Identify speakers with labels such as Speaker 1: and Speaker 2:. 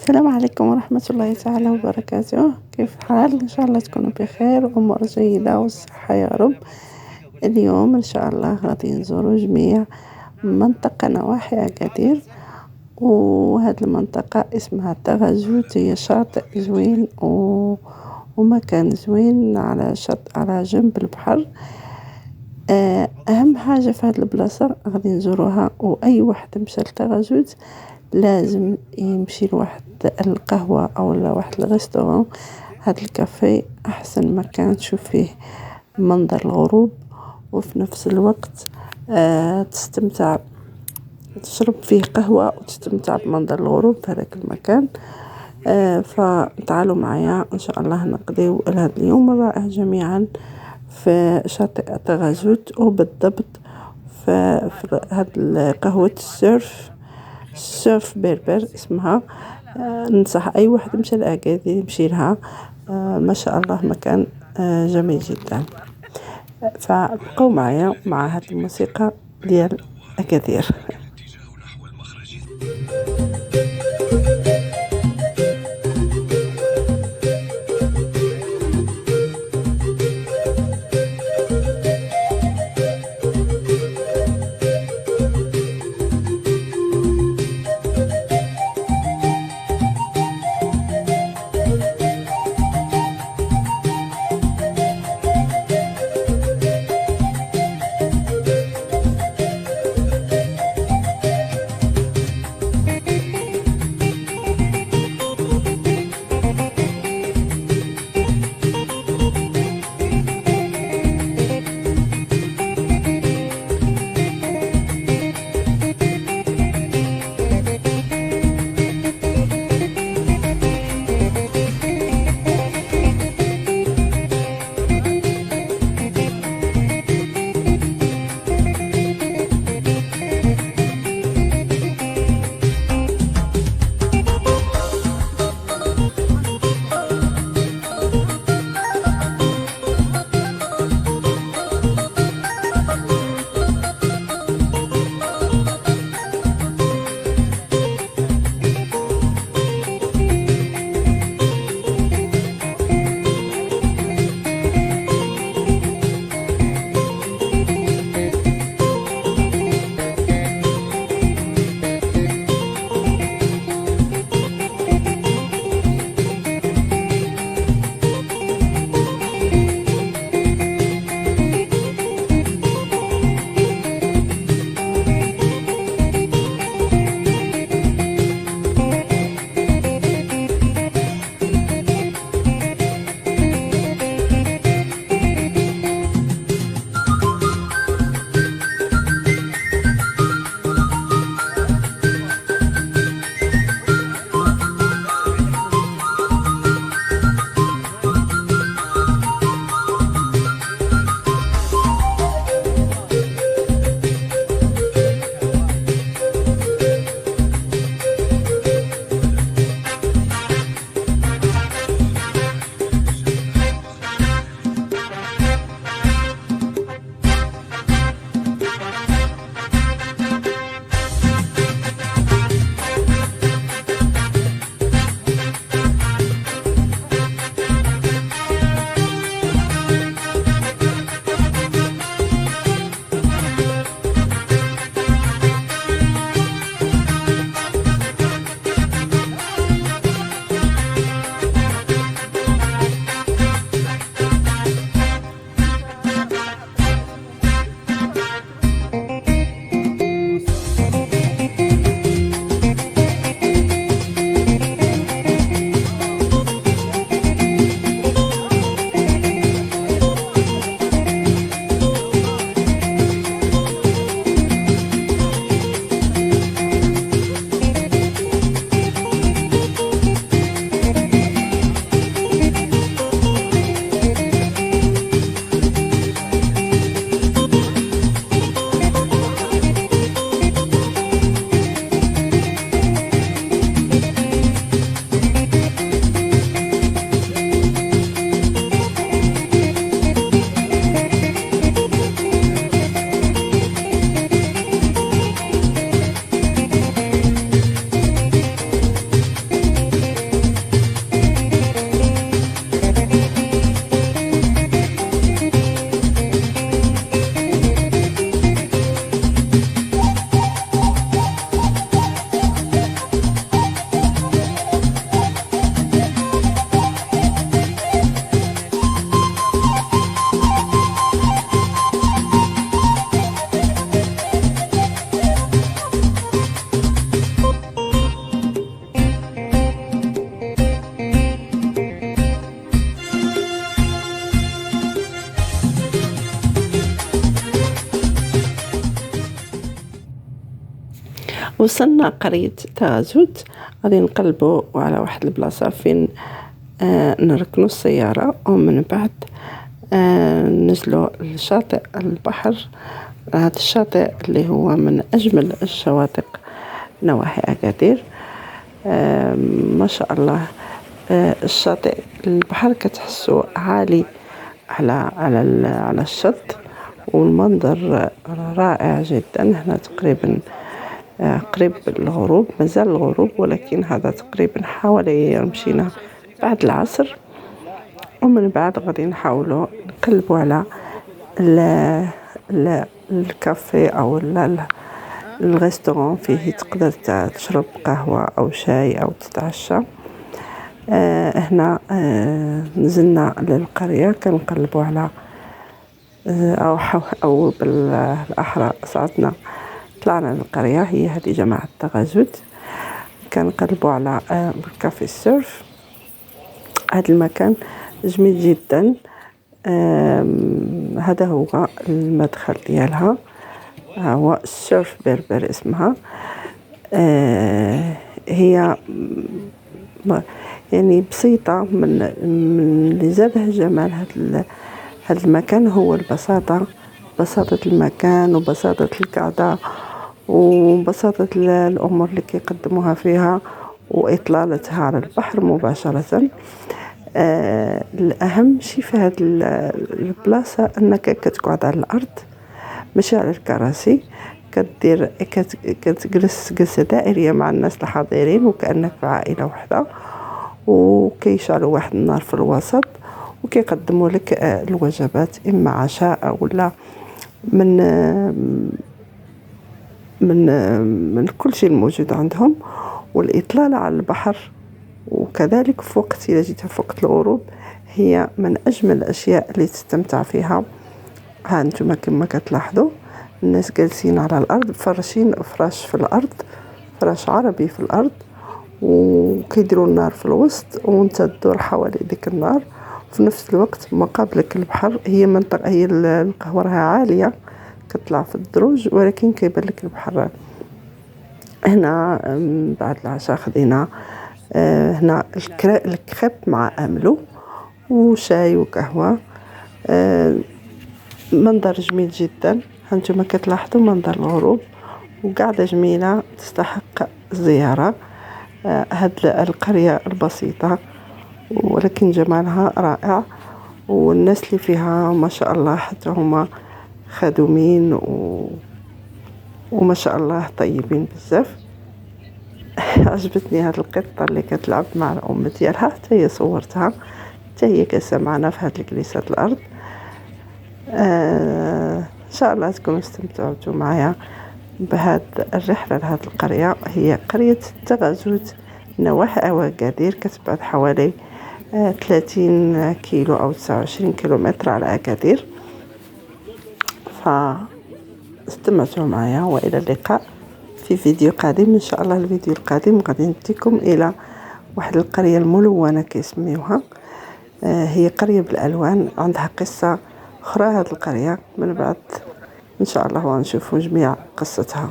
Speaker 1: السلام عليكم ورحمة الله تعالى وبركاته. كيف الحال؟ إن شاء الله تكونوا بخير وأمور جيدة والصحة يا رب. اليوم إن شاء الله غادي نزوروا جميع منطقة نواحي أكادير، وهذه المنطقة اسمها تغازوت. هي شاطئ زوين ومكان زوين على على جنب البحر. أهم حاجة في هذه البلاصة غادي نزوروها، وأي واحد مشى لتغازوت لازم يمشي لواحد القهوة أو لواحد الريستوران. هذا الكافيه أحسن مكان تشوف فيه منظر الغروب، وفي نفس الوقت تستمتع، تشرب فيه قهوة وتستمتع بمنظر الغروب في هذاك المكان. فتعالوا معايا إن شاء الله نقضيو هذا اليوم الرائع جميعا في شاطئ تغازوت، وبالضبط في هذه قهوة السيرف بربر اسمها. ننصح أي واحد مشى لأكادير يمشي لها. ما شاء الله مكان جميل جدا. فبقوا معايا مع هذه الموسيقى ديال أكادير. وصلنا قرية تغازوت، غادي نقلبوا على واحد البلاصة فين نركنوا السيارة، ومن بعد نزلوا لشاطئ البحر. هذا الشاطئ اللي هو من أجمل الشواطئ نواحي أكادير. ما شاء الله. الشاطئ البحر كتحسوا عالي على الشط، والمنظر رائع جدا. هنا تقريبا قريب الغروب، مازال الغروب، ولكن هذا تقريبا حوالي مشينا بعد العصر. ومن بعد غادي نحاولوا نقلبوا على الكافيه او الريستوران فيه تقدر تشرب قهوة او شاي او تتعشى. هنا نزلنا للقرية، كنقلبوا على او بالاحرى صعدنا طلعنا للقرية، هي هذه جماعة تغازوت. كنقلبوا على كافي السيرف. هذا المكان جميل جدا. هذا هو المدخل ديالها، هو السيرف بربر اسمها. هي يعني بسيطة. من اللي زادها جمال هذا المكان هو البساطة، بساطة المكان وبساطة القعدة وبساطة الأمور اللي كيقدموها فيها وإطلالتها على البحر مباشرة. الأهم شيء في هذه البلاصة أنك كتقعد على الأرض ماشي على الكراسي، كتجلس جلسة دائرية مع الناس الحاضرين وكأنك في عائلة واحدة، وكيشعلوا واحد النار في الوسط وكيقدموا لك الوجبات إما عشاء ولا من كل شيء الموجود عندهم، والإطلالة على البحر. وكذلك في وقت إذا جيت في وقت الغروب هي من أجمل الأشياء اللي تستمتع فيها. ها أنتم كما كتلاحظوا الناس جالسين على الأرض، فرشين فراش في الأرض، فراش عربي في الأرض، وكيديروا النار في الوسط وانت تدور حوالي ديك النار. في نفس الوقت مقابلك البحر. هي منطقة، هي القهوة راها عالية كتطلع في الدروج، ولكن كيبان لك البحر. هنا بعد العشاء خدينا هنا الكريب مع أملو وشاي وقهوة. منظر جميل جدا. هانتوما كتلاحظوا منظر الغروب وقاعدة جميلة تستحق الزيارة. هاد القرية البسيطة ولكن جمالها رائع، والناس اللي فيها ما شاء الله حتى هما خدومين وما شاء الله طيبين بزاف. عجبتني هاد القطة اللي كتلعب مع الأم ديالها، حتى هي صورتها، حتى هي جالسة معنا في هاد الجليسات الأرض. إن شاء الله تكونوا استمتعتوا معايا بهاد الرحلة لهاد القرية. هي قرية تغازوت نواحي أكادير، كتبعد حوالي 30 كيلو أو 29 كيلومتر على أكادير. فاستمتعوا معايا، وإلى اللقاء في فيديو قادم. إن شاء الله الفيديو القادم غادي نديكم إلى واحد القرية الملونة كيسميوها. هي قرية بالألوان، عندها قصة أخرى هذه القرية. من بعد إن شاء الله غنشوفوا جميع قصتها.